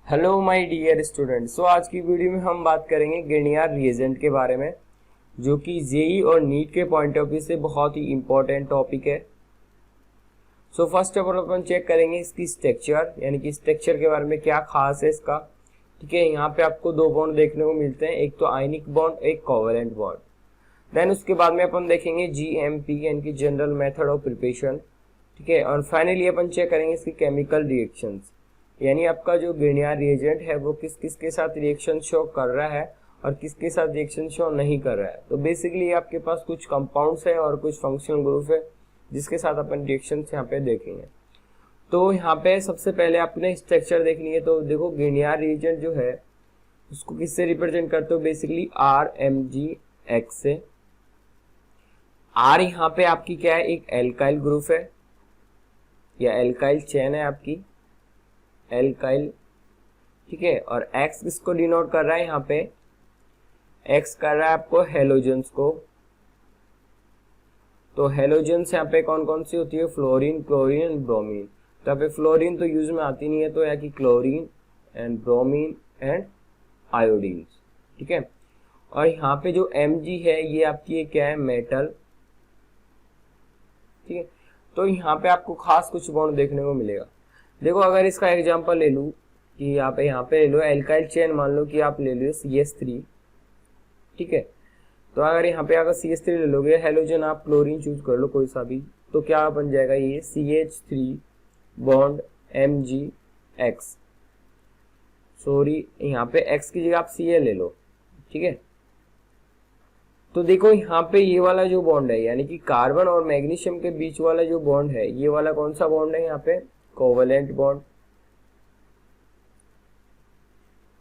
Hello my dear student. So आज की video में हम बात करेंगे गिरनियर रिएजेंट के बारे में, जो कि जेई और नीट के पॉइंट ऑफ व्यू से बहुत ही इंपॉर्टेंट टॉपिक है। सो फर्स्ट ऑफ ऑल अपन चेक करेंगे इसकी स्ट्रक्चर, यानी कि स्ट्रक्चर के बारे में क्या खास है इसका। ठीक है, यहाँ पे आपको दो बॉन्ड देखने को मिलते हैं, एक तो आयनिक बॉन्ड, एक कोवेलेंट बॉन्ड। देन उसके बाद में अपन देखेंगे जीएमपी यानी कि जनरल मेथड ऑफ प्रिपरेशन। ठीक है, और फाइनली अपन चेक करेंगे इसकी केमिकल रिएक्शंस, यानी आपका जो गिरनियर रिएजेंट है वो किस किस के साथ रिएक्शन शो कर रहा है और किसके साथ रिएक्शन शो नहीं कर रहा है। तो बेसिकली आपके पास कुछ कंपाउंड्स है और कुछ फंक्शनल ग्रुप है जिसके साथ अपन रिएक्शन यहाँ पे देखेंगे। तो यहाँ पे सबसे पहले आपने स्ट्रक्चर देखनी है। तो देखो गिरनियर रिएजेंट जो है उसको किससे रिप्रेजेंट करते हो, बेसिकली RMgX से। R यहाँ पे आपकी क्या है, एक एल्काइल ग्रुप है या एल्काइल चेन है आपकी, एल्काइल। ठीक है, और X किसको डिनोट कर रहा है, यहाँ पे X कर रहा है आपको हेलोजेंस को। तो हेलोजेंस यहाँ पे कौन कौन सी होती है, फ्लोरीन, क्लोरीन एंड ब्रोमीन। तो यहाँ पे फ्लोरीन तो यूज में आती नहीं है, तो यहाँ की chlorine and bromine and iodine. ठीक है, और यहाँ पे जो Mg है ये आपकी क्या है, मेटल। ठीक है, तो यहाँ पे आपको खास कुछ बॉन्ड देखने को मिलेगा। देखो अगर इसका एग्जांपल ले लूँ कि यहाँ पे ले लो एल्काइल चेन, मान लो कि आप ले लो CH3। ठीक है, तो अगर यहाँ पे अगर CH3 ले लोगे, हेलोजन आप क्लोरीन चूज कर लो कोई सा भी, तो क्या बन जाएगा, ये CH3 बॉन्ड MgX। सॉरी, यहाँ पे X की जगह आप Cl ले लो। ठीक है, तो देखो यहाँ पे ये वाला जो बॉन्ड है, यानी कि कार्बन और मैग्नीशियम के बीच वाला जो बॉन्ड है, ये वाला कौन सा बॉन्ड है, यहाँ पे कोवेलेंट बॉन्ड।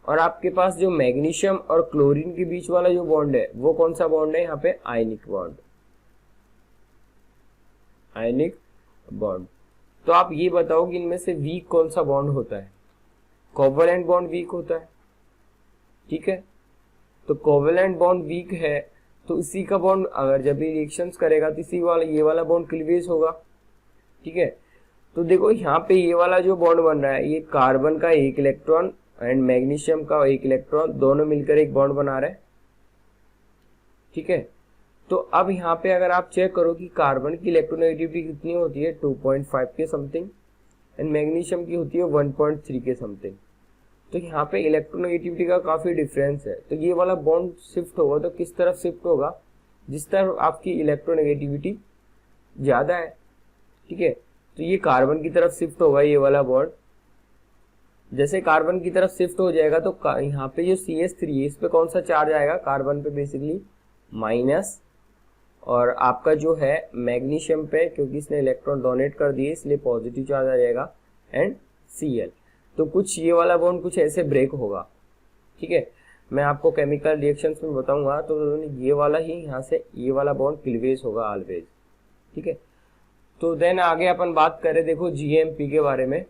और आपके पास जो मैग्नीशियम और क्लोरीन के बीच वाला जो बॉन्ड है वो कौन सा बॉन्ड है, यहाँ पे आयनिक बॉन्ड, आयनिक बॉन्ड। तो आप ये बताओ कि इनमें से वीक कौन सा बॉन्ड होता है, कोवेलेंट बॉन्ड वीक होता है। ठीक है, तो कोवेलेंट बॉन्ड वीक है, तो इसी का बॉन्ड अगर जब भी रिएक्शंस करेगा तो इसी वाला ये वाला बॉन्ड क्लीवेज होगा। ठीक है, तो देखो यहाँ पे ये वाला जो बॉन्ड बन रहा है, ये कार्बन का एक इलेक्ट्रॉन एंड मैग्नीशियम का एक इलेक्ट्रॉन, दोनों मिलकर एक बॉन्ड बना रहे हैं। ठीक है, तो अब यहाँ पे अगर आप चेक करो कि कार्बन की इलेक्ट्रोनेगेटिविटी कितनी होती है, 2.5 के समथिंग, एंड मैग्नीशियम की होती है 1.3 के समथिंग। तो यहाँ पे इलेक्ट्रोनेगेटिविटी का काफी डिफरेंस है। तो ये वाला बॉन्ड शिफ्ट होगा तो किस तरफ शिफ्ट होगा, जिस तरफ आपकी इलेक्ट्रोनेगेटिविटी ज्यादा है। ठीक है, तो ये कार्बन की तरफ शिफ्ट होगा ये वाला बॉन्ड। जैसे कार्बन की तरफ शिफ्ट हो जाएगा तो यहाँ पे जो CH3 है इस पे कौन सा चार्ज आएगा, कार्बन पे बेसिकली माइनस, और आपका जो है मैग्नीशियम पे, क्योंकि इसने इलेक्ट्रॉन डोनेट कर दिए इसलिए पॉजिटिव चार्ज आ जाएगा, एंड Cl। तो कुछ ये वाला बॉन्ड कुछ ऐसे ब्रेक होगा। ठीक है, मैं आपको केमिकल रिएक्शंस में बताऊंगा, तो ये वाला ही यहाँ से ये वाला बॉन्ड क्लीवेज होगा ऑलवेज। ठीक है, तो देन आगे अपन बात करें, देखो GMP के बारे में।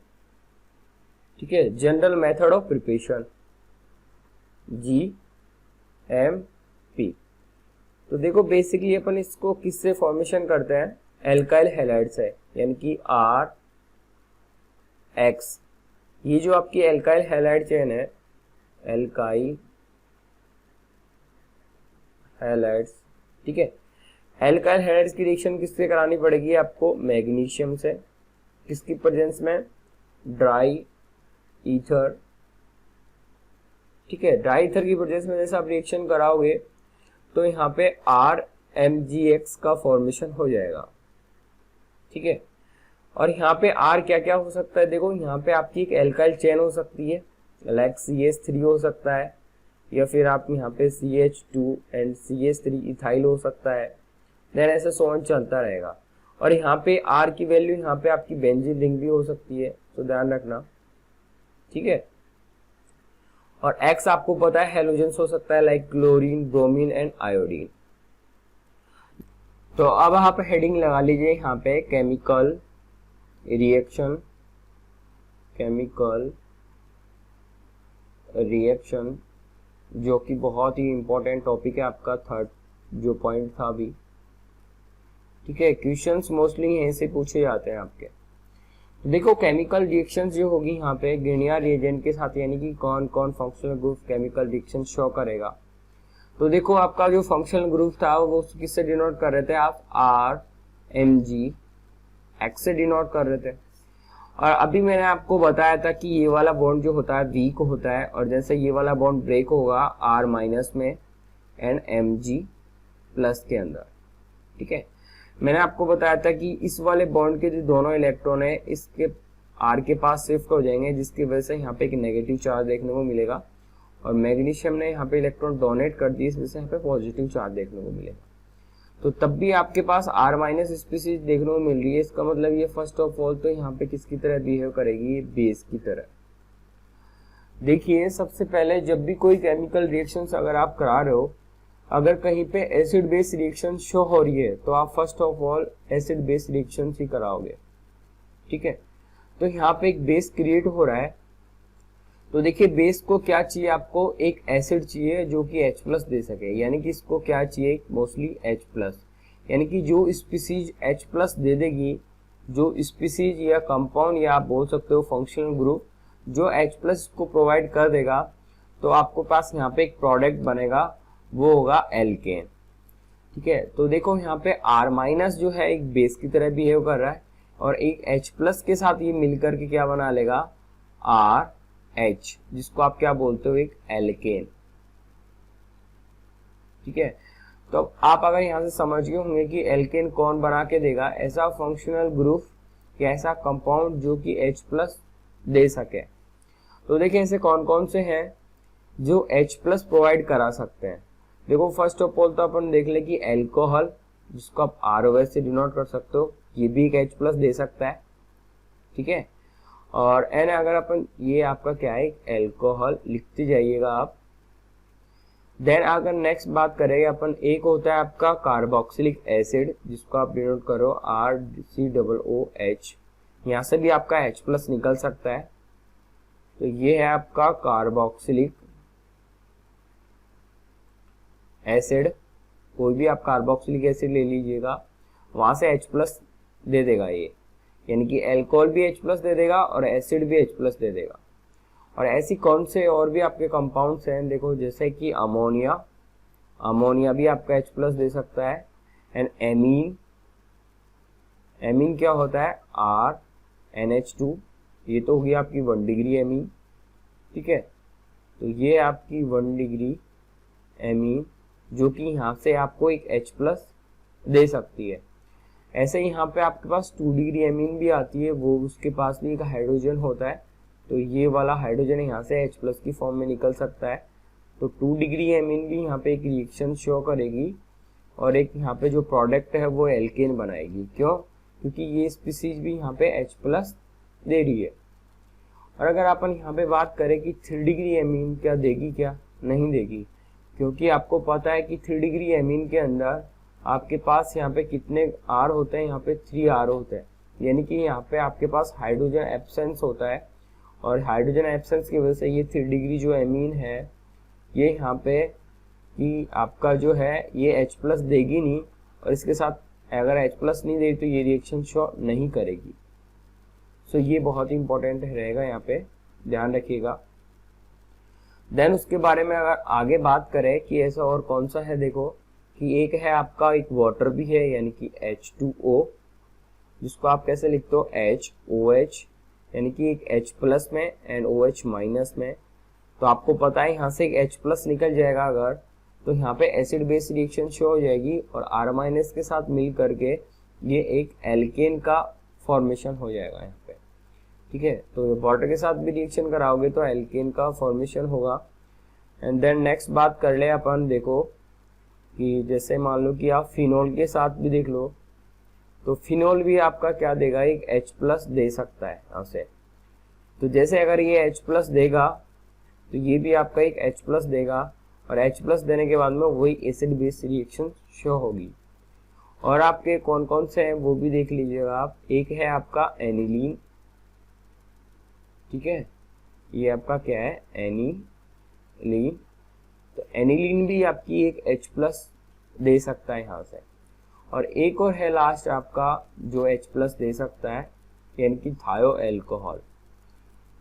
ठीक है, general method of preparation, GMP। तो देखो बेसिकली अपन इसको किससे फॉर्मेशन करते हैं, एल्काइल हैलाइड से, यानी कि RX। ये जो आपकी एल्काइल हैलाइड चेन है, एल्काइल हैलाइड्स। ठीक है, एल्काइल हैलाइड्स की रिएक्शन किससे करानी पड़ेगी आपको, मैग्नीशियम से, किसकी प्रेजेंस में, ड्राई ईथर। ठीक है, ड्राई ईथर की प्रेजेंस में जैसे आप रिएक्शन कराओगे तो यहाँ पे RMgX का फॉर्मेशन हो जाएगा। ठीक है, और यहाँ पे R क्या क्या हो सकता है, देखो यहाँ पे आपकी एक एल्काइल चेन हो सकती है, लाइक CH3 हो सकता है, या फिर आप यहाँ पे CH2 एंड CH3 इथाइल हो सकता है। देन ऐसे सोन चलता रहेगा। और यहाँ पे R की वैल्यू यहाँ पे आपकी बेंजीन रिंग भी हो सकती है, तो ध्यान रखना। ठीक है, और X आपको पता है हेलोजेंस हो सकता है, like chlorine, bromine and iodine. तो अब आप हेडिंग लगा लीजिए यहाँ पे, केमिकल रिएक्शन, केमिकल रिएक्शन, जो कि बहुत ही इंपॉर्टेंट टॉपिक है आपका, थर्ड जो पॉइंट था अभी। ठीक है, क्वेश्चंस मोस्टली यहीं से पूछे जाते हैं आपके। देखो केमिकल रिएक्शंस जो होगी यहाँ पे ग्रीनियर रिएजेंट के साथ, यानी कि कौन कौन functional group chemical reaction show करेगा। तो देखो आपका जो फंक्शनल ग्रुप था वो किससे डिनोट कर रहे थे आप, आर एम जी एक्स से डिनोट कर रहे थे। और अभी मैंने आपको बताया था कि ये वाला बॉन्ड जो होता है वीक होता है, और जैसे ये वाला बॉन्ड ब्रेक होगा आर माइनस में एंड एम जी प्लस के अंदर, ठीक है। मैंने आपको बताया था कि इस वाले बॉन्ड के जो दोनों इलेक्ट्रॉन है इसके आर के पास शिफ्ट हो जाएंगे, जिसकी वजह से यहाँ पे एक नेगेटिव चार्ज देखने को मिलेगा, और मैग्नीशियम ने यहाँ पे इलेक्ट्रॉन डोनेट कर दी, इस वजह से यहाँ पे पॉजिटिव चार्ज देखने को मिलेगा। तो तब भी आपके पास आर माइनस स्पीसीज देखने को मिल रही है, इसका मतलब ये फर्स्ट ऑफ ऑल तो यहाँ पे किसकी तरह बिहेव करेगी, बेस की तरह। देखिए सबसे पहले जब भी कोई केमिकल रिएक्शंस अगर आप करा रहे हो, अगर कहीं पे एसिड बेस रिएक्शन शो हो रही है तो आप first of all acid base reaction ही कराओगे, ठीक है। तो यहाँ पे एक बेस क्रिएट हो रहा है, तो देखिए बेस को क्या चाहिए, आपको एक एसिड चाहिए जो कि H प्लस दे सके, यानी कि इसको क्या चाहिए, मोस्टली H प्लस, यानी कि जो स्पीसीज H प्लस दे देगी, जो स्पीसीज या कंपाउंड या आप बोल सकते हो फंक्शनल ग्रुप जो H प्लस को प्रोवाइड कर देगा, तो आपको पास यहाँ पे एक प्रोडक्ट बनेगा, वो होगा एल्केन, ठीक है। तो देखो यहाँ पे R माइनस जो है एक बेस की तरह बिहेव कर रहा है, और एक H प्लस के साथ ये मिलकर के क्या बना लेगा, RH, जिसको आप क्या बोलते हो, एक एल्केन, ठीक है। तो आप अगर यहाँ से समझ गए होंगे कि एल्केन कौन बना के देगा, ऐसा फंक्शनल ग्रुप या ऐसा कंपाउंड जो कि H प्लस दे सके। तो देखिए ऐसे कौन कौन से हैं जो H प्लस प्रोवाइड करा सकते हैं। देखो फर्स्ट ऑफ ऑल तो अपन देख ले कि एल्कोहल, जिसको आप ROH से डिनोट कर सकते हो, ये भी एक H प्लस दे सकता है, ठीक है। और एन अगर अपन, ये आपका क्या है, एल्कोहल लिखते जाइएगा आप। देन अगर नेक्स्ट बात करेंगे अपन, एक होता है आपका कार्बोक्सिलिक एसिड, जिसको आप डिनोट करो RCOOH, यहाँ से भी आपका H प्लस निकल सकता है। तो ये है आपका कार्बोक्सिलिक एसिड, कोई भी आप कार्बोक्सिलिक एसिड ले लीजिएगा, वहां से H प्लस दे देगा ये, यानी कि एल्कोहल भी H प्लस दे देगा और एसिड भी H प्लस दे देगा। और ऐसी कौन से और भी आपके कंपाउंड्स हैं, देखो जैसे कि अमोनिया, अमोनिया भी आपका H प्लस दे सकता है। एंड एमीन, एमीन क्या होता है, RNH2, ये तो होगी आपकी 1 डिग्री एमीन, ठीक है। तो ये आपकी 1 डिग्री एमीन जो कि यहाँ से आपको एक H प्लस दे सकती है। ऐसे ही यहाँ पे आपके पास 2 डिग्री एमीन भी आती है, वो उसके पास भी एक हाइड्रोजन होता है, तो ये वाला हाइड्रोजन यहाँ से H प्लस की फॉर्म में निकल सकता है। तो 2 डिग्री एमीन भी यहाँ पे एक रिएक्शन शो करेगी, और एक यहाँ पे जो प्रोडक्ट है वो एल्केन बनाएगी। क्यों, क्योंकि ये स्पीसीज भी यहाँ पे H प्लस दे रही है। और अगर अपन यहाँ पे बात करें कि 3 डिग्री एमीन क्या देगी, क्या नहीं देगी, क्योंकि आपको पता है कि 3 डिग्री एमीन के अंदर आपके पास यहाँ पे कितने R होते हैं, यहाँ पे 3 R होते हैं, यानी कि यहाँ पे आपके पास हाइड्रोजन एब्सेंस होता है, और हाइड्रोजन एब्सेंस की वजह से ये 3 डिग्री जो एमीन है ये यहाँ पे कि आपका जो है ये H प्लस देगी नहीं, और इसके साथ अगर H प्लस नहीं देगी तो ये रिएक्शन शो नहीं करेगी। सो ये बहुत ही इंपॉर्टेंट रहेगा, यहाँ पे ध्यान रखिएगा। देन उसके बारे में अगर आगे बात करें कि ऐसा और कौन सा है, देखो कि एक है आपका एक वाटर भी है, यानी कि H2O, जिसको आप कैसे लिखते हो, HOH, यानी कि एक H प्लस में एंड OH माइनस में। तो आपको पता है यहाँ से एक H प्लस निकल जाएगा अगर, तो यहाँ पे एसिड बेस रिएक्शन शो हो जाएगी, और R माइनस के साथ मिल करके ये एक एल्केन का फॉर्मेशन हो जाएगा यहाँ पे, ठीक है। तो वाटर के साथ भी रिएक्शन कराओगे तो एल्केन का फॉर्मेशन होगा। एंड देन नेक्स्ट बात कर ले अपन, देखो कि जैसे मान लो कि आप फिनोल के साथ भी देख लो, तो फिनोल भी आपका क्या देगा, एक H प्लस दे सकता है यहाँ से। तो जैसे अगर ये H प्लस देगा तो ये भी आपका एक H प्लस देगा, और H प्लस देने के बाद में वही एसिड बेस रिएक्शन शो होगी। और आपके कौन कौन से हैं वो भी देख लीजिएगा आप। एक है आपका एनिलीन, ठीक है, ये आपका क्या है, एनिलीन। तो एनिलीन भी आपकी एक H प्लस दे सकता है यहाँ से। और एक और है लास्ट आपका जो H प्लस दे सकता है, यानी कि थायो एल्कोहल।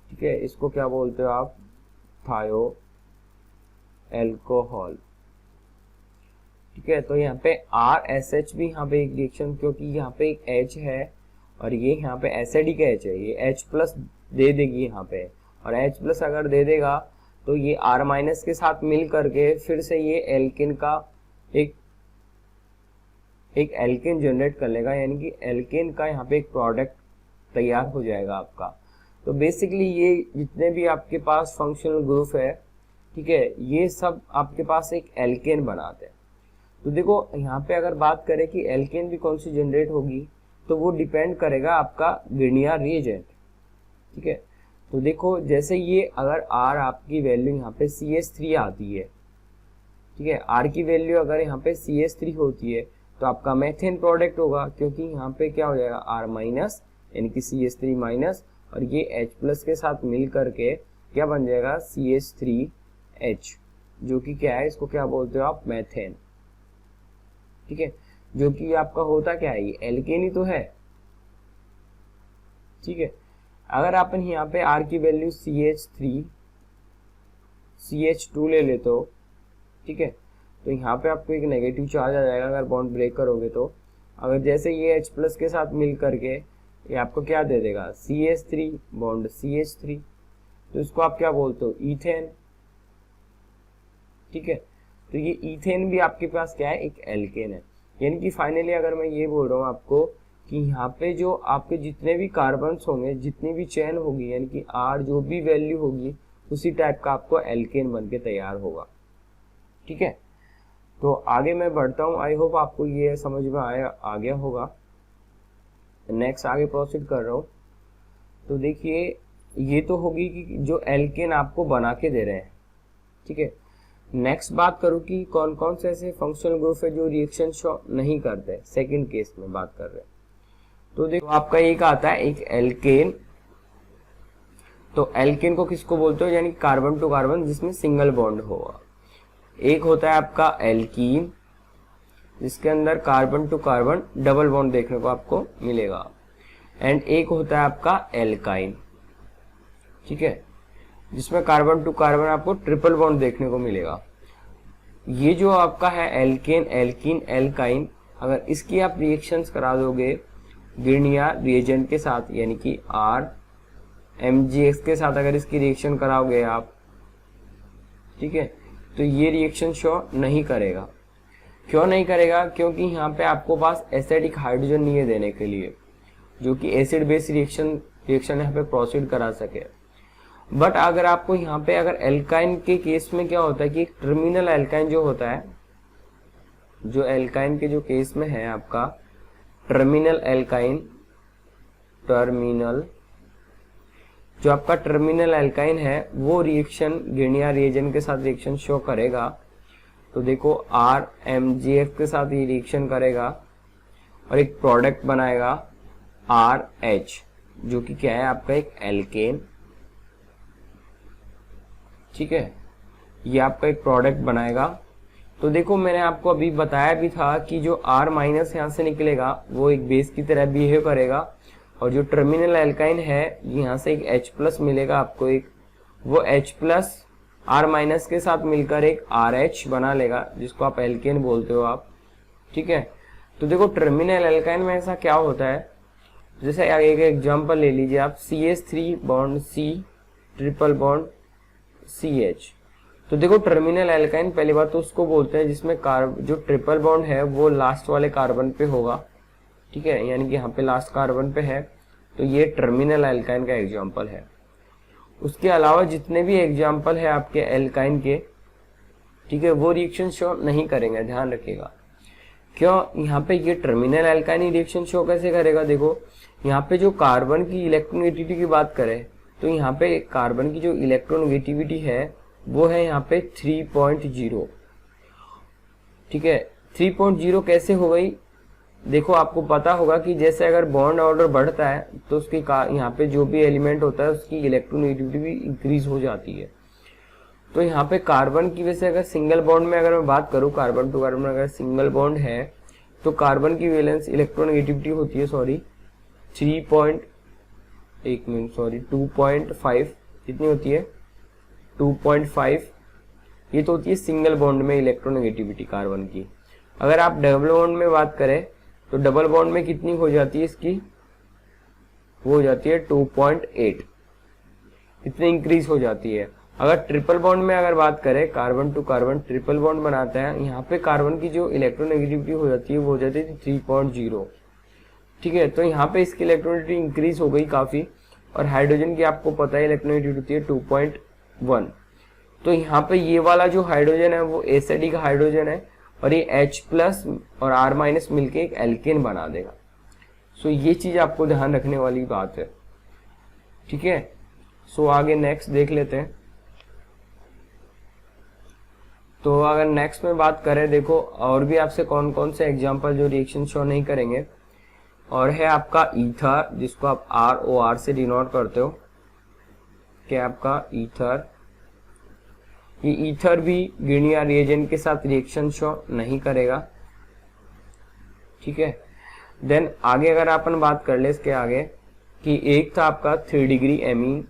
ठीक है, इसको क्या बोलते हो आप, थायो एल्कोहल। ठीक है, तो यहाँ पे RSH भी यहाँ पे एक रिएक्शन, क्योंकि यहाँ पे एक H है और ये यहाँ पे एसिडिक H है, ये H प्लस दे देगी यहाँ पे, और H प्लस अगर दे देगा तो ये R माइनस के साथ मिल करके फिर से ये एल्केन का एक एल्केन जनरेट कर लेगा, यानी कि एल्केन का यहाँ पे एक प्रोडक्ट तैयार हो जाएगा आपका। तो बेसिकली ये जितने भी आपके पास फंक्शनल ग्रुप है, ठीक है, ये सब आपके पास एक एल्केन बनाते हैं। तो देखो यहाँ पे अगर बात करें कि एल्केन भी कौन सी जनरेट होगी, तो वो डिपेंड करेगा आपका ग्रिनियर रिएजेंट। ठीक है, तो देखो जैसे ये अगर R आपकी वैल्यू यहाँ पे CH3 आती है, ठीक है, R की वैल्यू अगर यहाँ पे CH3 होती है तो आपका मेथेन प्रोडक्ट होगा, क्योंकि यहाँ पे क्या हो जाएगा R माइनस यानी कि CH3 माइनस, और ये H प्लस के साथ मिल करके क्या बन जाएगा CH3H, जो कि क्या है, इसको क्या बोलते हो आप, मेथेन। ठीक है, जो कि आपका होता क्या है, ये एल्केन ही तो है। ठीक है, अगर अपन यहाँ पे R की वैल्यू CH3 CH2 ले लेते हो, ठीक है, तो यहाँ पे आपको एक नेगेटिव चार्ज आ जाएगा अगर बॉन्ड ब्रेक करोगे तो। अगर जैसे ये H प्लस के साथ मिल करके ये आपको क्या दे देगा, CH3 बॉन्ड CH3, तो इसको आप क्या बोलते हो, ईथेन। ठीक है, तो ये ईथेन भी आपके पास क्या है, एक एल्केन है। यानी कि फाइनली अगर मैं ये बोल रहा हूँ आपको कि यहाँ पे जो आपके जितने भी कार्बन्स होंगे, जितनी भी चेन होगी, यानी कि R जो भी वैल्यू होगी उसी टाइप का आपको एल्केन बन के तैयार होगा। ठीक है, तो आगे मैं बढ़ता हूँ। आई होप आपको ये समझ में आ गया होगा। नेक्स्ट आगे प्रोसीड कर रहा हूँ। तो देखिए ये तो होगी कि जो एल्केन आपको बना के दे रहे हैं। ठीक है, नेक्स्ट बात करूँ कि कौन कौन से ऐसे फंक्शनल ग्रुप है जो रिएक्शन शो नहीं करते, सेकंड केस में बात कर रहे हैं। तो देखो आपका एक आता है एक एल्केन। तो एल्केन को किसको बोलते हो, यानी कार्बन टू कार्बन जिसमें सिंगल बॉन्ड होगा। एक होता है आपका एल्कीन, जिसके अंदर carbon to carbon double bond देखने को आपको मिलेगा। एंड एक होता है आपका एल्काइन, ठीक है, जिसमें कार्बन टू कार्बन आपको ट्रिपल बॉन्ड देखने को मिलेगा। ये जो आपका है एल्केन, एल्कीन, एल्काइन, अगर इसकी आप रिएक्शंस करा दोगे ग्रिनियर रिएजेंट के साथ, यानी कि RMgx के साथ अगर इसकी रिएक्शन कराओगे आप, ठीक है, तो ये रिएक्शन शो नहीं करेगा। क्यों नहीं करेगा, क्योंकि यहाँ पे आपको पास एसिडिक हाइड्रोजन नहीं है देने के लिए, जो कि एसिड बेस रिएक्शन यहाँ पे प्रोसीड करा सके। बट अगर आपको यहाँ पे अगर एल्काइन के केस में क्या होता है कि एक टर्मिनल एल्काइन जो होता है, जो एल्काइन के जो केस में है आपका टर्मिनल एल्काइन, जो आपका टर्मिनल एल्काइन है वो रिएक्शन ग्रिनियर रिएजेंट के साथ रिएक्शन शो करेगा। तो देखो RMgf के साथ ये रिएक्शन करेगा और एक प्रोडक्ट बनाएगा RH, जो कि क्या है आपका एक एल्केन। ठीक है, ये आपका एक प्रोडक्ट बनाएगा। तो देखो मैंने आपको अभी बताया भी था कि जो R माइनस यहाँ से निकलेगा वो एक बेस की तरह बिहेव करेगा, और जो टर्मिनल एल्काइन है यहाँ से एक H प्लस मिलेगा आपको, एक वो H प्लस R माइनस के साथ मिलकर एक RH बना लेगा, जिसको आप एल्केन बोलते हो आप। ठीक है, तो देखो टर्मिनल एल्काइन में ऐसा क्या होता है, जैसे एक एग्जांपल ले लीजिए आप, CH3 bond C triple bond CH। तो देखो टर्मिनल एल्काइन पहली बात तो उसको बोलते हैं जिसमें जो ट्रिपल बॉन्ड है वो लास्ट वाले कार्बन पे होगा। ठीक है, यानी कि यहाँ पे लास्ट कार्बन पे है, तो ये टर्मिनल एल्काइन का एग्जांपल है। उसके अलावा जितने भी एग्जांपल है आपके एल्काइन के, ठीक है, वो रिएक्शन शो नहीं करेंगे, ध्यान रखिएगा। क्यों, यहाँ पे ये टर्मिनल एल्काइन ही रिएक्शन शो कैसे करेगा, देखो यहाँ पे जो कार्बन की इलेक्ट्रोनेगेटिविटी की बात करें तो यहाँ पे कार्बन की जो इलेक्ट्रोनेगेटिविटी है वो है यहाँ पे 3.0। ठीक है, 3.0 कैसे हो गई, देखो आपको पता होगा कि जैसे अगर बॉन्ड ऑर्डर बढ़ता है तो उसकी यहाँ पे जो भी एलिमेंट होता है उसकी इलेक्ट्रोनेगेटिविटी भी इंक्रीज हो जाती है। तो यहाँ पे कार्बन की वजह से अगर सिंगल बॉन्ड में अगर मैं बात करूँ, कार्बन टू कार्बन अगर सिंगल बॉन्ड है तो कार्बन की वैलेंस इलेक्ट्रोनेगेटिविटी होती है 3.0, एक मिनट सॉरी 2.5 कितनी होती है 2.5, ये तो होती है सिंगल बॉन्ड में इलेक्ट्रोनेगेटिविटी कार्बन की। अगर आप डबल बॉन्ड में बात करें तो डबल बॉन्ड में कितनी हो जाती है इसकी, वो हो जाती है 2.8, इतनी इंक्रीज हो जाती है। अगर ट्रिपल बॉन्ड में अगर बात करें, carbon to carbon triple bond बनाता है, यहाँ पे कार्बन की जो इलेक्ट्रोनेगेटिविटी हो जाती है वो हो जाती है 3.0, ठीक है। तो यहाँ पे इसकी इलेक्ट्रोनेगेटिविटी इंक्रीज हो गई काफी, और हाइड्रोजन की आपको पता है इलेक्ट्रोनेगेटिविटी होती है 2.1। तो यहाँ पे ये वाला जो हाइड्रोजन है वो एसिडिक हाइड्रोजन है, और ये H+ और R- मिलके एक एल्केन बना देगा। सो ये चीज आपको ध्यान रखने वाली बात है, ठीक है। सो आगे नेक्स्ट देख लेते हैं। तो अगर नेक्स्ट में बात करें, देखो और भी आपसे कौन कौन से एग्जांपल जो रिएक्शन शो नहीं करेंगे, और है आपका ईथर, जिसको आप ROR से डिनोट करते हो, क्या आपका ईथर। ये ईथर भी ग्रीनियर रिएजेंट के साथ रिएक्शन शो नहीं करेगा, ठीक है। देन आगे अगर अपन बात कर ले इसके आगे, कि एक था आपका 3 डिग्री एमीन,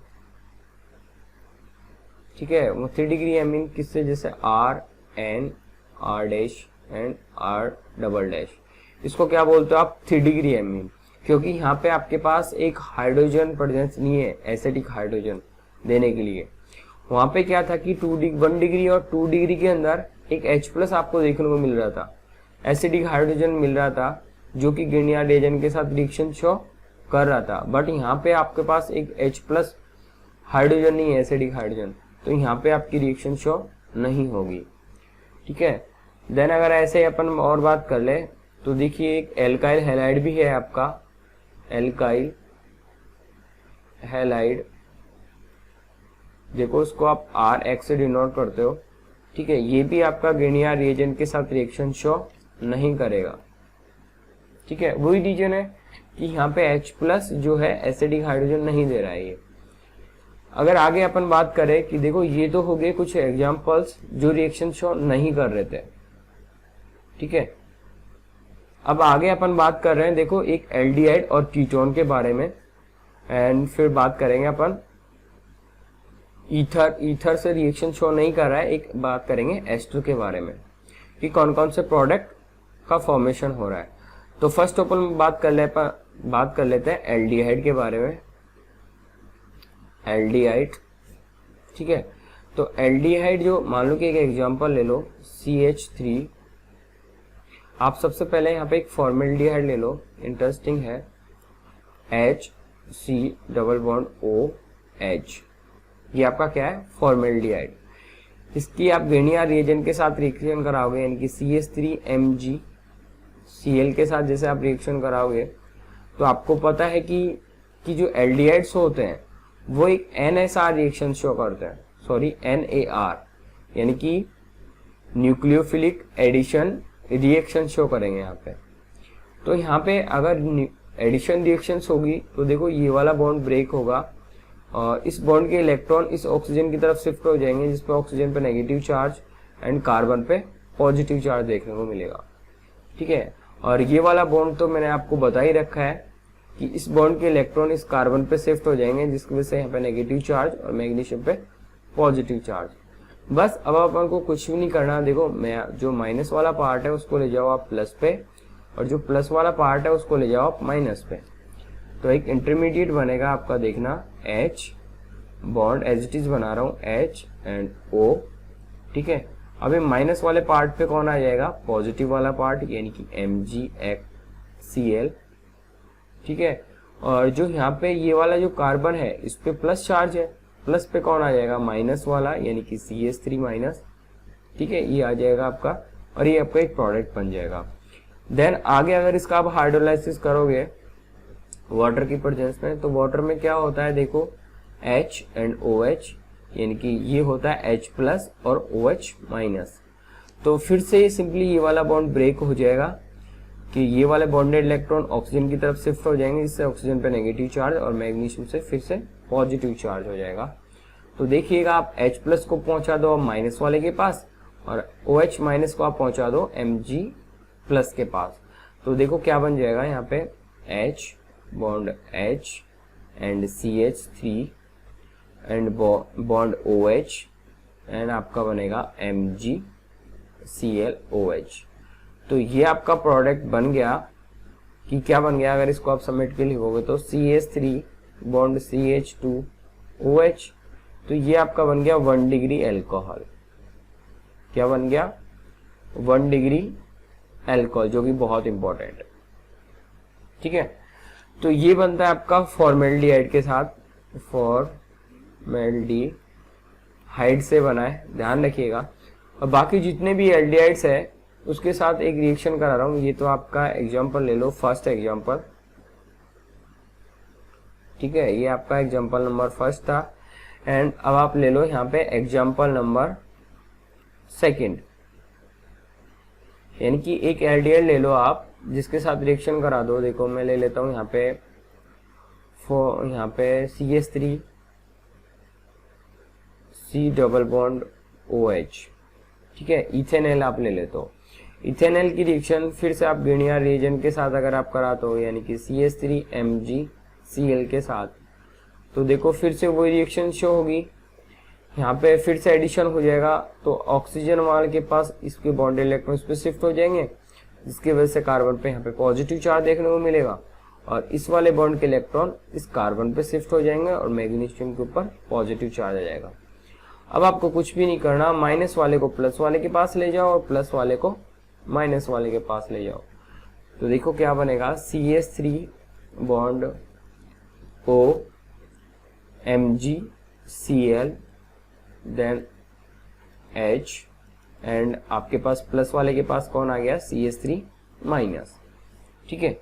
ठीक है। वो 3 डिग्री एमीन किससे, जैसे RN R' एंड R"। इसको क्या बोलते हो आप, 3 डिग्री एमीन, क्योंकि यहाँ पे आपके पास एक हाइड्रोजन प्रेजेंस नहीं है एसिडिक हाइड्रोजन देने के लिए। वहां पे क्या था कि 1 डिग्री और 2 डिग्री के अंदर एक H+ आपको देखने को मिल रहा था, एसिडिक हाइड्रोजन मिल रहा था, जो कि ग्रीनियर रिएजेंट के साथ रिएक्शन शो कर रहा था। बट यहाँ पे आपके पास एक H+ हाइड्रोजन नहीं है, एसिडिक हाइड्रोजन, तो यहाँ पे आपकी रिएक्शन शो नहीं होगी, ठीक है। देन अगर ऐसे अपन और बात कर ले तो देखिए एक एल्काइल हैलाइड भी है आपका, एल्काइल हैलाइड, देखो उसको आप RX से डिनोट करते हो, ठीक है। ये भी आपका ग्रीनियर रिएजेंट के साथ रिएक्शन शो नहीं करेगा, ठीक है। वही रीजन है कि यहाँ पे H+ जो है एसिडिक हाइड्रोजन नहीं दे रहा है ये। अगर आगे अपन बात करें कि देखो ये तो हो गए कुछ एग्जांपल्स जो रिएक्शन शो नहीं कर रहे थे, ठीक है। अब आगे अपन बात कर रहे हैं, देखो एक एल्डिहाइड और कीटोन के बारे में, एंड फिर बात करेंगे अपन ईथर से रिएक्शन शो नहीं कर रहा है, एक बात करेंगे एस्टर के बारे में कि कौन कौन से प्रोडक्ट का फॉर्मेशन हो रहा है। तो फर्स्ट अपन बात कर लेते हैं एल्डिहाइड के बारे में, एल्डिहाइड, ठीक है। तो एल्डिहाइड जो मान लो कि एक एग्जांपल ले लो CH3, आप सबसे पहले यहाँ पे एक फॉर्मेल्डिहाइड ले लो, इंटरेस्टिंग है, HC⋯OH, ये आपका क्या है, फॉर्मेल्डिहाइड। इसकी आप ग्रीनियर रिएजेंट के साथ रिएक्शन कराओगे, यानी कि CH3MgCl के साथ जैसे आप रिएक्शन कराओगे, तो आपको पता है कि जो एल्डिहाइड्स होते हैं वो एक NSR रिएक्शन शो करते हैं, सॉरी NAR, यानी कि न्यूक्लियोफिलिक एडिशन रिएक्शन शो करेंगे यहाँ पे। तो यहाँ पे अगर एडिशन रिएक्शंस होगी तो देखो ये वाला बॉन्ड ब्रेक होगा, और इस बॉन्ड के इलेक्ट्रॉन इस ऑक्सीजन की तरफ शिफ्ट हो जाएंगे, जिसपे ऑक्सीजन पे नेगेटिव चार्ज एंड कार्बन पे पॉजिटिव चार्ज देखने को मिलेगा, ठीक है। और ये वाला बॉन्ड तो मैंने आपको बता ही रखा है कि इस बॉन्ड के इलेक्ट्रॉन इस कार्बन पे शिफ्ट हो जाएंगे, जिसकी वजह से यहाँ पे नेगेटिव चार्ज और मैग्नीशियम पे पॉजिटिव चार्ज। बस अब अपन को कुछ भी नहीं करना, देखो मैं जो माइनस वाला पार्ट है उसको ले जाओ आप प्लस पे, और जो प्लस वाला पार्ट है उसको ले जाओ आप माइनस पे, तो एक इंटरमीडिएट बनेगा आपका, देखना H bond as it is बना रहा हूँ, H एंड O, ठीक है। अभी माइनस वाले पार्ट पे कौन आ जाएगा, पॉजिटिव वाला पार्ट, यानी कि MgCl, ठीक है। और जो यहाँ पे ये वाला जो कार्बन है इस पे प्लस चार्ज है, प्लस पे कौन आ जाएगा, माइनस वाला, यानी कि CH3-, ठीक है, ये आ जाएगा आपका, और ये आपका एक प्रोडक्ट बन जाएगा। देन आगे अगर इसका आप हाइड्रोलाइसिस करोगे वाटर की प्रेजेंस में, तो वाटर में क्या होता है, देखो H एंड OH, यानी कि ये होता है H+ और OH-। तो फिर से सिंपली ये वाला बॉन्ड ब्रेक हो जाएगा कि ये वाले बॉन्डेड इलेक्ट्रॉन ऑक्सीजन की तरफ शिफ्ट हो जाएंगे, जिससे ऑक्सीजन पे नेगेटिव चार्ज और मैग्नीशियम से फिर से पॉजिटिव चार्ज हो जाएगा। तो देखिएगा आप H+ को पहुंचा दो माइनस वाले के पास, और OH- को आप पहुंचा दो Mg+ के पास, तो देखो क्या बन जाएगा यहाँ पे H bond H and CH3 and bond OH and आपका बनेगा MgClOH। तो ये आपका प्रोडक्ट बन गया कि क्या बन गया, अगर इसको आप समेट के लिखोगे तो CH3 बॉन्ड CH2OH। तो ये आपका बन गया 1 डिग्री एल्कोहल। क्या बन गया? 1 डिग्री एल्कोहल, जो कि बहुत इंपॉर्टेंट है। ठीक है, तो ये बनता है आपका फॉर्मेल्डिहाइड के साथ, फॉर्मेल्डिहाइड से बना है, ध्यान रखिएगा। और बाकी जितने भी एल्डिहाइड्स है उसके साथ एक रिएक्शन करा रहा हूं। ये तो आपका एग्जांपल ले लो, फर्स्ट एग्जांपल। ठीक है, ये आपका एग्जांपल नंबर फर्स्ट था। एंड अब आप ले लो यहाँ पे एग्जांपल नंबर सेकंड, यानी कि एक एल्डिहाइड ले लो आप जिसके साथ रिएक्शन करा दो। देखो मैं ले लेता हूं यहाँ पे CH3 C double bond OH। ठीक है, इथेनॉल आप ले लेते हो। इथेनॉल की रिएक्शन फिर से आप गिनियर रिएजेंट के साथ अगर आप कराते हो, यानी कि CH3 MgCl के साथ, तो देखो फिर से वही रिएक्शन शो होगी। यहाँ पे फिर से एडिशन हो जाएगा, तो ऑक्सीजन वाले के पास इसके बॉन्ड इलेक्ट्रॉन पे शिफ्ट हो जाएंगे, जिसकी वजह से कार्बन पे यहाँ पे पॉजिटिव चार्ज देखने को मिलेगा, और इस वाले बॉन्ड के इलेक्ट्रॉन इस कार्बन पे शिफ्ट हो जाएंगे और मैग्नीशियम के ऊपर पॉजिटिव चार्ज आ जाएगा। अब आपको कुछ भी नहीं करना, माइनस वाले को प्लस वाले के पास ले जाओ और प्लस वाले को माइनस वाले के पास ले जाओ। तो देखो क्या बनेगा, CH3 bond O MgCl then H, and आपके पास प्लस वाले के पास कौन आ गया, CH3 माइनस। ठीक है,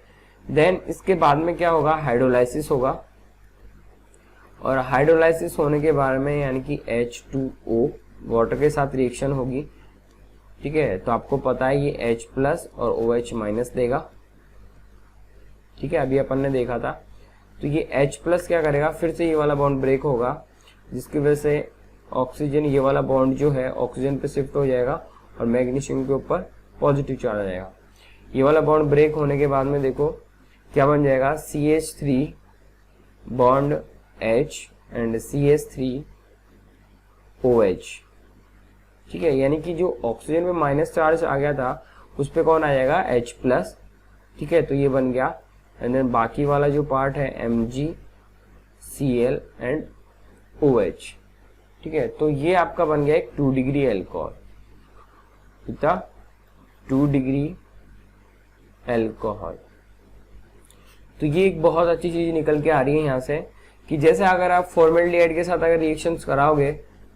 देन इसके बाद में क्या होगा, हाइड्रोलाइसिस होगा, और हाइड्रोलाइसिस होने के बारे में यानी कि H2O वाटर के साथ रिएक्शन होगी। ठीक है, तो आपको पता है ये H प्लस और OH माइनस देगा। ठीक है, अभी अपन ने देखा था। तो ये H प्लस क्या करेगा, फिर से ये वाला बॉन्ड ब्रेक होगा, जिसकी वजह से ऑक्सीजन, ये वाला बॉन्ड जो है ऑक्सीजन पे शिफ्ट हो जाएगा और मैग्नीशियम के ऊपर पॉजिटिव चार्ज आ जाएगा। ये वाला बॉन्ड ब्रेक होने के बाद में देखो क्या बन जाएगा, CH3 bond H and CH3OH। ठीक है, यानी कि जो ऑक्सीजन पे माइनस चार्ज आ गया था उस पे कौन आ जाएगा, H प्लस। ठीक है, तो ये बन गया, एंड देन बाकी वाला जो पार्ट है MgCl एंड OH। ठीक है, तो ये आपका बन गया एक 2 डिग्री एल्कोहल। कितना, 2 डिग्री एल्कोहल। तो ये एक बहुत अच्छी चीज निकल के आ रही है यहाँ से कि जैसे अगर आप फॉर्मेल्डिहाइड के साथ अगर रिएक्शंस कराओगे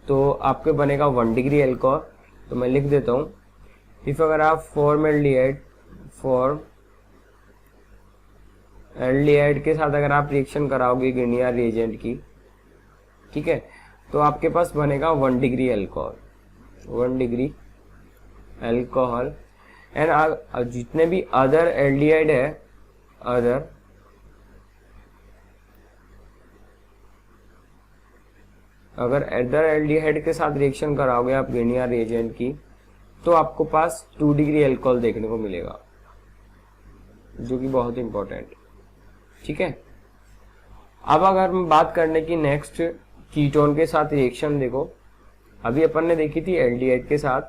तो आपके बनेगा 1 डिग्री एल्कोहल। तो मैं लिख देता हूँ, इफ अगर आप फॉर्मेल्डिहाइड के साथ अगर आप रिएक्शन कराओगे गिनियर रिएजेंट की, ठीक है, तो आपके पास बनेगा 1 degree alcohol, 1 degree alcohol. And जितने भी अदर एल्डिहाइड है, अगर अदर एल्डिहाइड के साथ रिएक्शन कराओगे आप गिनियर रिएजेंट की, तो आपको पास 2 डिग्री एल्कोहल देखने को मिलेगा, जो कि बहुत इंपॉर्टेंट। ठीक है, अब अगर हम बात करने की नेक्स्ट कीटोन के साथ रिएक्शन, देखो अभी अपन ने देखी थी एल्डिहाइड के साथ,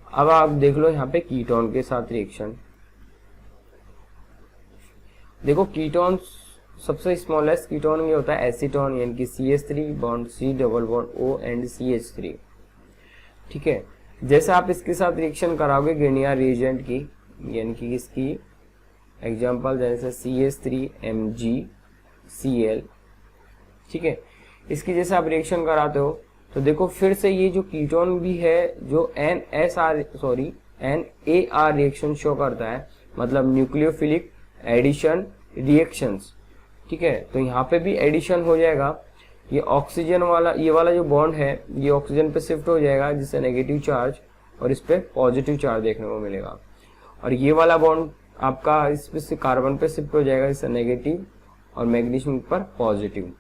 अब आप देख लो यहाँ पे कीटोन के साथ रिएक्शन। देखो कीटोन, सबसे स्मॉलेस्ट कीटोन ये होता है एसीटोन, यानी कि CH3 bond C double bond O and CH3। ठीक है, जैसे आप इसके साथ रिएक्शन कराओगे गिनियर रिएजेंट की, यानी कि इसकी एग्जांपल जैसे CH3 MgCl। ठीक है, इसकी जैसे आप रिएक्शन कराते हो तो देखो फिर से ये जो कीटोन भी है जो NAR रिएक्शन शो करता है, मतलब न्यूक्लियोफिलिक एडिशन रिएक्शंस। ठीक है, तो यहाँ पे भी एडिशन हो जाएगा, ये ऑक्सीजन वाला, ये वाला जो बॉन्ड है ये ऑक्सीजन पे शिफ्ट हो जाएगा जिससे नेगेटिव चार्ज, और इस पे पॉजिटिव चार्ज देखने को मिलेगा, और ये वाला बॉन्ड आपका इस पे कार्बन पे शिफ्ट हो जाएगा जिससे नेगेटिव, और मैग्नीशियम पर पॉजिटिव।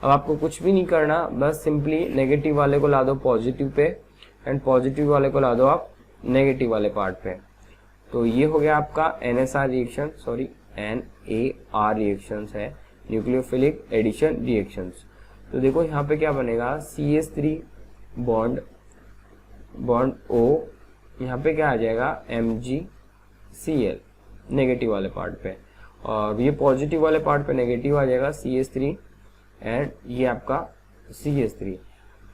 अब आपको कुछ भी नहीं करना, बस सिंपली नेगेटिव वाले को ला दो पॉजिटिव पे एंड पॉजिटिव वाले को ला दो आप नेगेटिव वाले पार्ट पे। तो ये हो गया आपका NAR रिएक्शन है, न्यूक्लियोफिलिक एडिशन रिएक्शंस। तो देखो यहाँ पे क्या बनेगा, CH3 बॉन्ड O, यहाँ पे क्या आ जाएगा MgCl नेगेटिव वाले पार्ट पे, और ये पॉजिटिव वाले पार्ट पे नेगेटिव आ जाएगा CH3 एंड ये आपका CH3।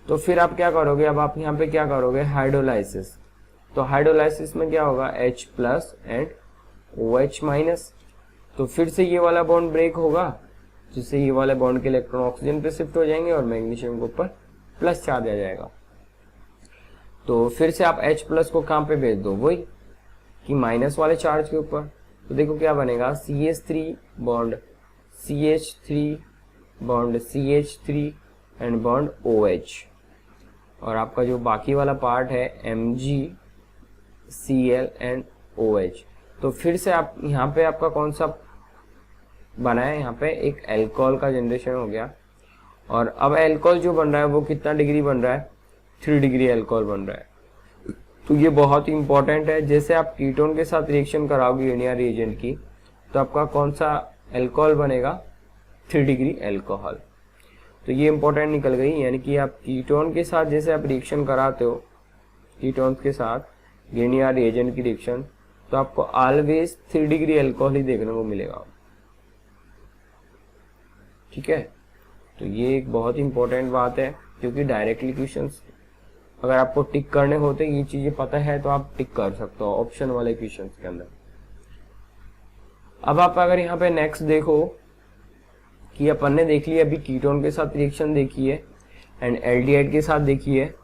तो फिर आप क्या करोगे, अब आप यहाँ पे क्या करोगे, हाइड्रोलाइसिस। तो हाइड्रोलाइसिस में क्या होगा H plus and OH minus. तो फिर से ये वाला बॉन्ड ब्रेक होगा, जिससे ये वाले बॉन्ड के इलेक्ट्रॉन ऑक्सीजन पे शिफ्ट हो जाएंगे और मैग्नीशियम के ऊपर प्लस चार्ज आ जाएगा। तो फिर से आप H प्लस को कहाँ पे भेज दो, वही कि माइनस वाले चार्ज के ऊपर। तो देखो क्या बनेगा, CH3 bond CH3 bond CH3 and bond OH, और आपका जो बाकी वाला पार्ट है MgCl एंड OH। तो फिर से आप यहाँ पे आपका कौन सा बना है, यहाँ पे एक एल्कोहल का जनरेशन हो गया, और अब एल्कोहल जो बन रहा है वो कितना डिग्री बन रहा है, 3 डिग्री एल्कोहल बन रहा है। तो ये बहुत ही इंपॉर्टेंट है। जैसे आप कीटोन के साथ रिएक्शन कराओगे यूनिया रिएजेंट की, तो आपका कौन सा एल्कोहल बनेगा, 3 डिग्री एल्कोहल। तो ये इंपॉर्टेंट निकल गई, यानी कि आप कीटोन के साथ जैसे आप रिएक्शन कराते हो, कीटोन के साथ यूनिया रिएजेंट की रिएक्शन, तो आपको ऑलवेज 3 डिग्री एल्कोहल ही देखने को मिलेगा। ठीक है, तो ये एक बहुत इंपॉर्टेंट बात है, क्योंकि डायरेक्टली क्वेश्चंस अगर आपको टिक करने होते, ये चीजें पता है तो आप टिक कर सकते हो ऑप्शन वाले क्वेश्चंस के अंदर। अब आप अगर यहाँ पे नेक्स्ट देखो कि अपन ने देख लिया अभी कीटोन के साथ रिएक्शन देखी है एंड एल्डिहाइड के साथ देखी है,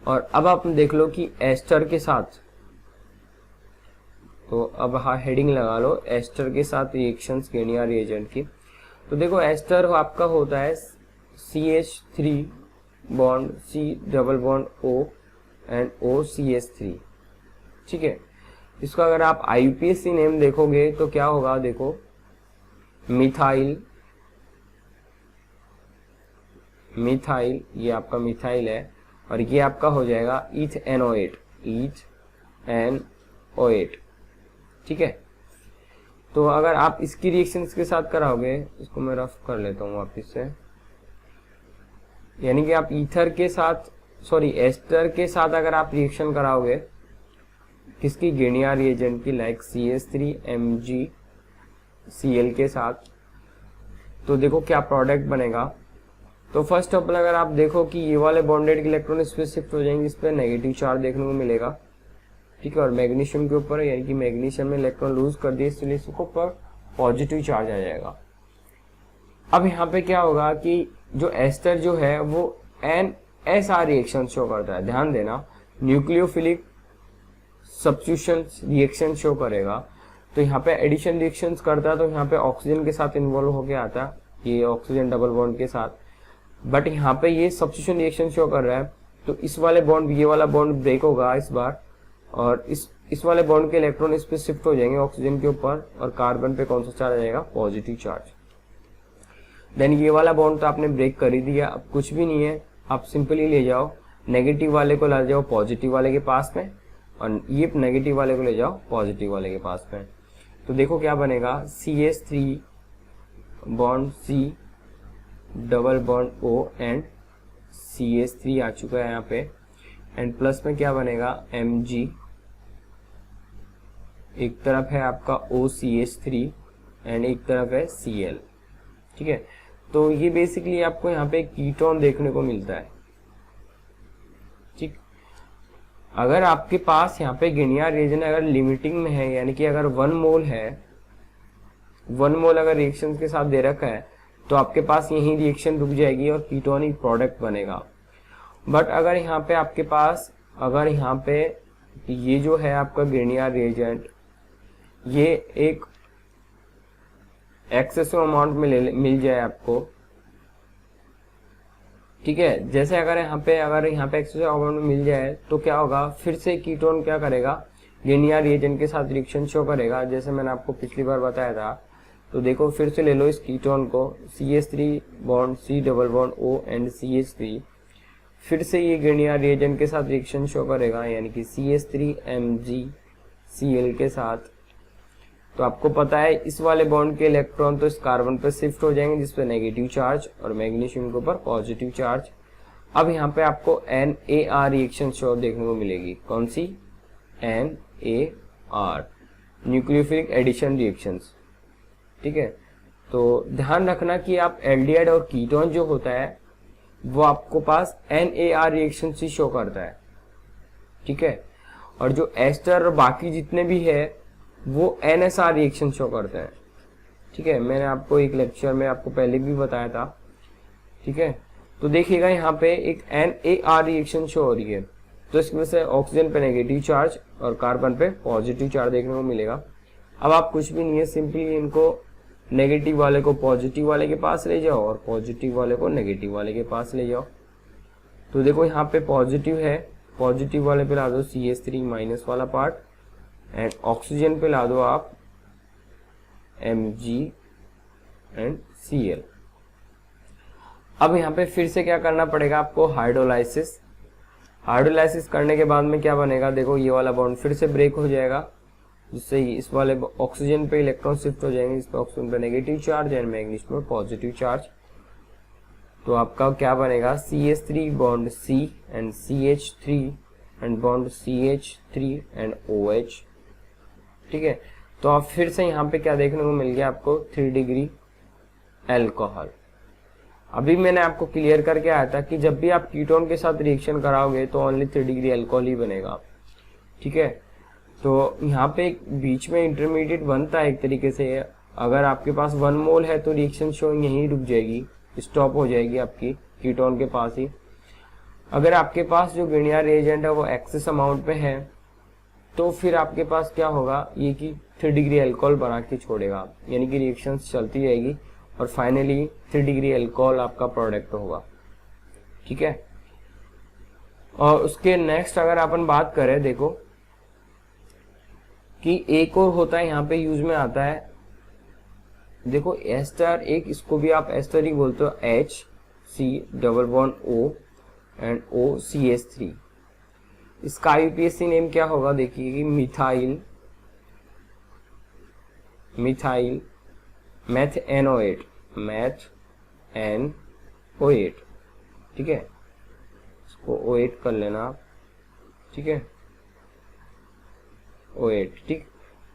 और अब आप देख लो कि एस्टर के साथ। तो अब हाँ हेडिंग लगा लो, एस्टर के साथ रिएक्शंस यूनिया रिएजेंट की। तो देखो एस्टर आपका होता है CH3 bond C double bond O and OCH3। ठीक है, इसका अगर आप IUPAC नेम देखोगे तो क्या होगा, देखो मिथाइल, ये आपका मिथाइल है, और ये आपका हो जाएगा ईथेनोएट, ठीक है। तो अगर आप इसकी रिएक्शंस के साथ कराओगे, इसको मैं रफ कर लेता हूँ वापिस से, यानी कि आप ईथर के साथ, सॉरी एस्टर के साथ अगर आप रिएक्शन कराओगे किसकी, गिनिया रिएजेंट की, लाइक CH3 MgCl के साथ, तो देखो क्या प्रोडक्ट बनेगा। तो फर्स्ट ऑफ ऑल अगर आप देखो कि ये वाले बॉन्डेड इलेक्ट्रॉन इस पे शिफ्ट हो जाएंगे, इस पे नेगेटिव चार्ज देखने को मिलेगा। ठीक है, और मैग्नीशियम के ऊपर, यानी कि मैग्नीशियम में इलेक्ट्रॉन लूज कर दिए, इसलिए इसके ऊपर पॉजिटिव चार्ज आ जाएगा। अब यहाँ पे क्या होगा कि जो एस्टर जो है वो NSR रिएक्शन शो करता है, ध्यान देना, न्यूक्लियोफिलिक सब्स्टिट्यूशन रिएक्शन शो करेगा। तो यहाँ पे एडिशन रिएक्शंस करता है, तो यहाँ पे ऑक्सीजन के साथ इन्वॉल्व होके आता है, ये ऑक्सीजन डबल बॉन्ड के साथ, बट यहाँ पे ये सब्स्टिट्यूशन रिएक्शन शो कर रहा है। तो इस वाले बॉन्ड, ये वाला बॉन्ड ब्रेक होगा इस बार, और इस वाले बॉन्ड के इलेक्ट्रॉन इस पे शिफ्ट हो जाएंगे ऑक्सीजन के ऊपर, और कार्बन पे कौन सा चार्ज आ जाएगा, पॉजिटिव चार्ज। देन ये वाला बॉन्ड तो आपने ब्रेक कर ही दिया, अब कुछ भी नहीं है, आप सिंपली ले जाओ नेगेटिव वाले को, ले जाओ पॉजिटिव वाले के पास में, और ये नेगेटिव वाले को ले जाओ पॉजिटिव वाले के पास में। तो देखो क्या बनेगा, CH3 bond C double bond O and CH3 आ चुका है यहाँ पे, एंड प्लस में क्या बनेगा, Mg, एक तरफ है आपका OCH3 एंड एक तरफ है Cl। ठीक है, तो ये बेसिकली आपको यहाँ पे कीटोन देखने को मिलता है। ठीक, अगर आपके पास यहाँ पे गिनिया रिएजेंट अगर लिमिटिंग में है, यानी कि अगर 1 मोल है, 1 मोल अगर रिएक्शन के साथ दे रखा है, तो आपके पास यही रिएक्शन रुक जाएगी और कीटोनिक प्रोडक्ट बनेगा। बट अगर यहाँ पे आपके पास, अगर यहाँ पे ये जो है आपका गिनिया रिएजेंट, ये एक एक्सेसिव अमाउंट में मिल जाए आपको, ठीक है, जैसे अगर यहाँ पे एक्सेसिव अमाउंट में मिल जाए, तो क्या होगा, फिर से कीटोन क्या करेगा, गिनिया रिएजेंट के साथ रिएक्शन शो करेगा, जैसे मैंने आपको पिछली बार बताया था। तो देखो फिर से ले लो इस कीटोन को, CH3 bond C double bond O and CH3, फिर से ये गिनिया रिएजेंट के साथ रिएक्शन शो करेगा, यानी कि CH3 MgCl के साथ, तो आपको पता है इस वाले बॉन्ड के इलेक्ट्रॉन तो इस कार्बन पे शिफ्ट हो जाएंगे जिसपे नेगेटिव चार्ज, और मैग्नीशियम के ऊपर पॉजिटिव चार्ज। अब यहाँ पे आपको NAR रिएक्शन शो देखने को मिलेगी। कौन सी? NAR, nucleophilic addition reactions. ठीक है, तो ध्यान रखना कि आप एल्डिहाइड और कीटोन जो होता है वो आपको पास NAR रिएक्शन से शो करता है। ठीक है, और जो एस्टर और बाकी जितने भी है वो NSR रिएक्शन शो करते हैं। ठीक है, मैंने आपको एक लेक्चर में आपको पहले भी बताया था। ठीक है, तो देखिएगा यहाँ पे एक NAR रिएक्शन शो हो रही है, तो इसकी वजह से ऑक्सीजन पे नेगेटिव चार्ज और कार्बन पे पॉजिटिव चार्ज देखने को मिलेगा। अब आप कुछ भी नहीं है, सिंपली इनको नेगेटिव वाले को पॉजिटिव वाले के पास ले जाओ और पॉजिटिव वाले को नेगेटिव वाले के पास ले जाओ। तो देखो यहाँ पे पॉजिटिव है, पॉजिटिव वाले पे ला दो CH3 माइनस वाला पार्ट, एंड ऑक्सीजन पे ला दो आप Mg एंड Cl। अब यहाँ पे फिर से क्या करना पड़ेगा आपको? हाइड्रोलाइसिस। हाइड्रोलाइसिस करने के बाद में क्या बनेगा? देखो ये वाला बॉन्ड फिर से ब्रेक हो जाएगा, जिससे इस वाले ऑक्सीजन पे इलेक्ट्रॉन शिफ्ट हो जाएंगे, इस पे ऑक्सीजन पे नेगेटिव चार्ज एंड मैग्नीशियम पे पॉजिटिव चार्ज। तो आपका क्या बनेगा? CH3 bond C and CH3 and bond CH3 and OH। ठीक है, तो आप फिर से यहाँ पे क्या देखने को मिल गया आपको? 3 डिग्री एल्कोहल। अभी मैंने आपको क्लियर करके आया था कि जब भी आप कीटोन के साथ रिएक्शन कराओगे तो ओनली 3 डिग्री एल्कोहल ही बनेगा। ठीक है, तो यहाँ पे बीच में इंटरमीडिएट बनता है एक तरीके से। अगर आपके पास 1 मोल है तो रिएक्शन शोइंग यहीं रुक जाएगी, स्टॉप हो जाएगी आपकी कीटोन के पास ही। अगर आपके पास जो गिनियर रिएजेंट है वो एक्सेस अमाउंट पे है तो फिर आपके पास क्या होगा? ये कि 3 डिग्री एल्कोहल बना के छोड़ेगा, यानी कि रिएक्शन चलती रहेगी और फाइनली 3 डिग्री एल्कोहल आपका प्रोडक्ट होगा। ठीक है, और उसके नेक्स्ट अगर अपन बात करें, देखो कि एक और होता है यहाँ पे यूज में आता है, देखो एस्टर, एक इसको भी आप एस्टर ही बोलते हो, HC double bond O and OCH3। इसका IUPAC नेम क्या होगा? देखिए कि मिथाइल मैथेनोएट, मैथेनोएट। ठीक है, इसको O8 कर लेना आप। ठीक है, O8। ठीक,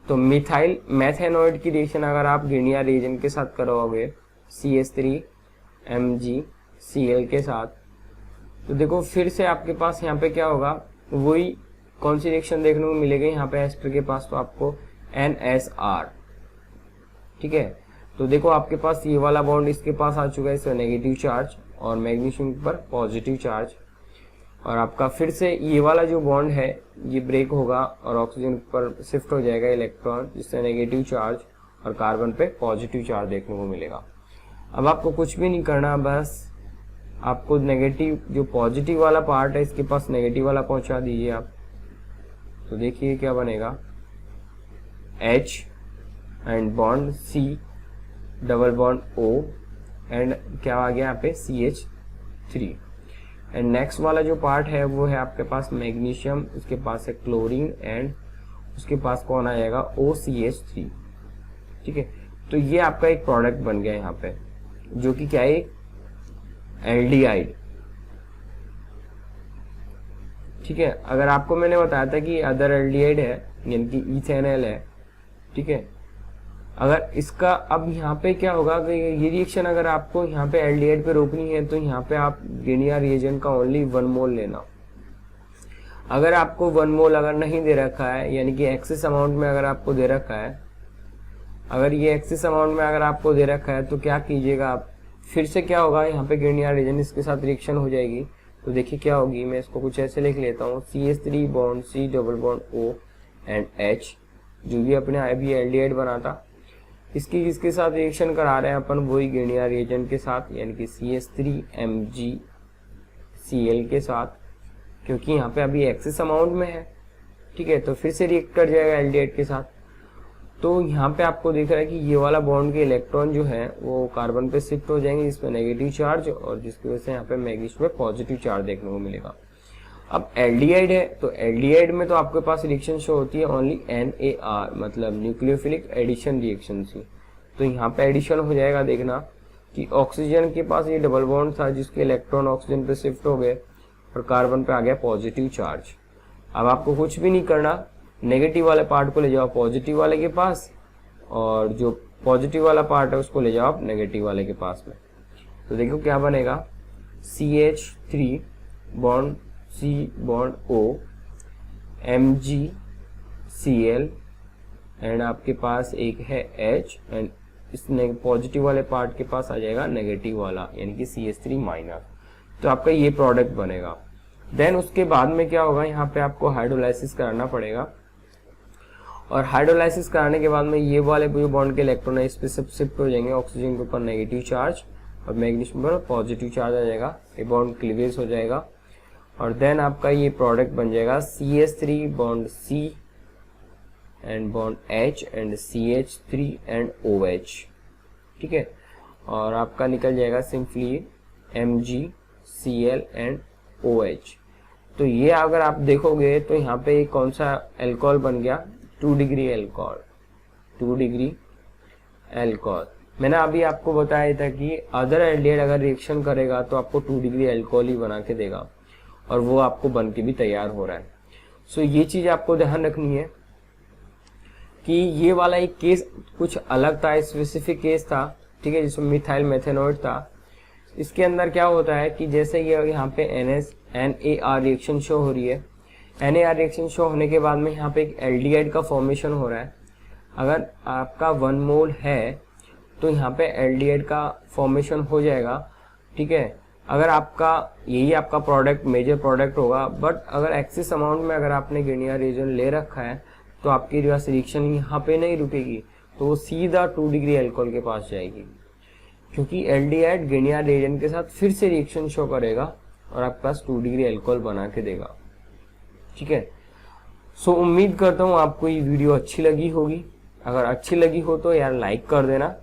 तो मिथाइल मैथेनोएट की रिएक्शन अगर आप गिनियर रिएजेंट के साथ करोगे CH3 MgCl के साथ, तो देखो फिर से आपके पास यहाँ पे क्या होगा? वही कौन सी रिएक्शन देखने को मिलेगी यहाँ पे एस्टर के पास? तो आपको NSR। ठीक है, तो देखो आपके पास ये वाला बॉन्ड इसके पास आ चुका है, इसका नेगेटिव चार्ज और मैग्नीशियम पर पॉजिटिव चार्ज, और आपका फिर से ये वाला जो बॉन्ड है ये ब्रेक होगा और ऑक्सीजन पर शिफ्ट हो जाएगा इलेक्ट्रॉन, जिससे नेगेटिव चार्ज और कार्बन पे पॉजिटिव चार्ज देखने को मिलेगा। अब आपको कुछ भी नहीं करना, बस आपको नेगेटिव जो पॉजिटिव वाला पार्ट है इसके पास नेगेटिव वाला पहुंचा दीजिए आप। तो देखिए क्या बनेगा? H and bond C double bond O and क्या आ गया यहाँ पे? CH3। एंड नेक्स्ट वाला जो पार्ट है वो है आपके पास मैग्नीशियम, उसके पास है क्लोरीन एंड उसके पास कौन आ जाएगा? OCH3। ठीक है, तो ये आपका एक प्रोडक्ट बन गया यहाँ पे, जो कि क्या है? एल्डिहाइड। ठीक है, अगर आपको मैंने बताया था कि अदर एल्डिहाइड है यानी कि इथेनॉल है। ठीक है, अगर इसका अब यहाँ पे क्या होगा कि ये रिएक्शन अगर आपको यहाँ पे एल्डिहाइड पे रोकनी है तो यहाँ पे आप गिनियर रिएजेंट का ओनली 1 मोल लेना। अगर आपको 1 मोल अगर नहीं दे रखा है, यानी कि एक्सेस अमाउंट में अगर आपको दे रखा है, अगर ये एक्सेस अमाउंट में अगर आपको दे रखा है तो क्या कीजिएगा आप? फिर से क्या होगा? यहाँ पे गिनियर रिएजेंट इसके साथ रिएक्शन हो जाएगी। तो देखिए क्या होगी, मैं इसको कुछ ऐसे लिख लेता हूँ, CH3 bond C double bond O and H, जो भी अपने अभी एल्डिहाइड बना था, इसकी किसके साथ रिएक्शन करा रहे हैं अपन? वही गिनियर रिएजेंट के साथ, यानी कि CH3 MgCl के साथ, क्योंकि यहाँ पे अभी एक्सेस अमाउंट में है। ठीक है, तो फिर से रिएक्ट कर जाएगा एल्डिहाइड के साथ। तो यहाँ पे आपको दिख रहा है कि ये वाला बॉन्ड के इलेक्ट्रॉन जो है वो कार्बन पे शिफ्ट हो जाएंगे, जिसमें नेगेटिव चार्ज, और जिसकी वजह से यहाँ पे मैग्नीशियम में पॉजिटिव चार्ज देखने को मिलेगा। अब एल्डिहाइड है तो एल्डिहाइड में तो आपके पास रिएक्शन शो होती है ओनली NAR, मतलब न्यूक्लियोफिलिक एडिशन रिएक्शन से। तो यहाँ पे एडिशन हो जाएगा, देखना कि ऑक्सीजन के पास ये डबल बॉन्ड था जिसके इलेक्ट्रॉन ऑक्सीजन पे शिफ्ट हो गए और कार्बन पे आ गया पॉजिटिव चार्ज। अब आपको कुछ भी नहीं करना, नेगेटिव वाले पार्ट को ले जाओ पॉजिटिव वाले के पास और जो पॉजिटिव वाला पार्ट है उसको ले जाओ आप नेगेटिव वाले के पास में। तो देखो क्या बनेगा, CH3 bond C bond O, MgCl and आपके पास एक है H एंड इस पॉजिटिव वाले पार्ट के पास आ जाएगा नेगेटिव वाला यानी कि CH3 माइनस। तो आपका ये प्रोडक्ट बनेगा। देन उसके बाद में क्या होगा, यहाँ पे आपको हाइड्रोलाइसिस कराना पड़ेगा और हाइड्रोलाइसिस कराने के बाद में ये वाले जो बॉन्ड के इलेक्ट्रॉन है इस पे सब शिफ्ट हो जाएंगे, ऑक्सीजन के ऊपर नेगेटिव चार्ज और मैग्नीशियम पर पॉजिटिव चार्ज आ जाएगा, ये बॉन्ड क्लीवेज हो जाएगा और देन आपका ये प्रोडक्ट बन जाएगा CH3 bond C and bond H and CH3 and OH, ठीक है। और आपका निकल जाएगा सिंपली MgCl एंड OH। तो ये अगर आप देखोगे तो यहाँ पे कौन सा एल्कोहल बन गया, 2 डिग्री एल्कोहल, 2 डिग्री एल्कोहल। मैंने अभी आपको बताया था कि अदर एल्डिहाइड अगर रिएक्शन करेगा तो आपको 2 डिग्री एल्कोहल ही बना के देगा और वो आपको बन के भी तैयार हो रहा है। सो ये चीज आपको ध्यान रखनी है कि ये वाला एक केस कुछ अलग था, स्पेसिफिक केस था, ठीक है, जिसमें मिथाइल मेथेनॉइड था। इसके अंदर क्या होता है कि जैसे ये यहाँ पे NAR रिएक्शन शो हो रही है, NAR रिएक्शन शो होने के बाद में यहाँ पे एक एल्डिहाइड का फॉर्मेशन हो रहा है। अगर आपका 1 मोल है तो यहाँ पे एल्डिहाइड का फॉर्मेशन हो जाएगा, ठीक है। अगर आपका यही आपका प्रोडक्ट मेजर प्रोडक्ट होगा, बट अगर एक्सेस अमाउंट में अगर आपने गिनियर रीजन ले रखा है तो आपकी रिएक्शन यहाँ पे नहीं रुकेगी, तो वो सीधा 2 डिग्री एल्कोहल के पास जाएगी, क्योंकि एल्डिहाइड गिनियर रीजन के साथ फिर से रिएक्शन शो करेगा और आपके पास 2 डिग्री एल्कोहल बना के देगा, ठीक है। सो उम्मीद करता हूँ आपको ये वीडियो अच्छी लगी होगी। अगर अच्छी लगी हो तो यार लाइक कर देना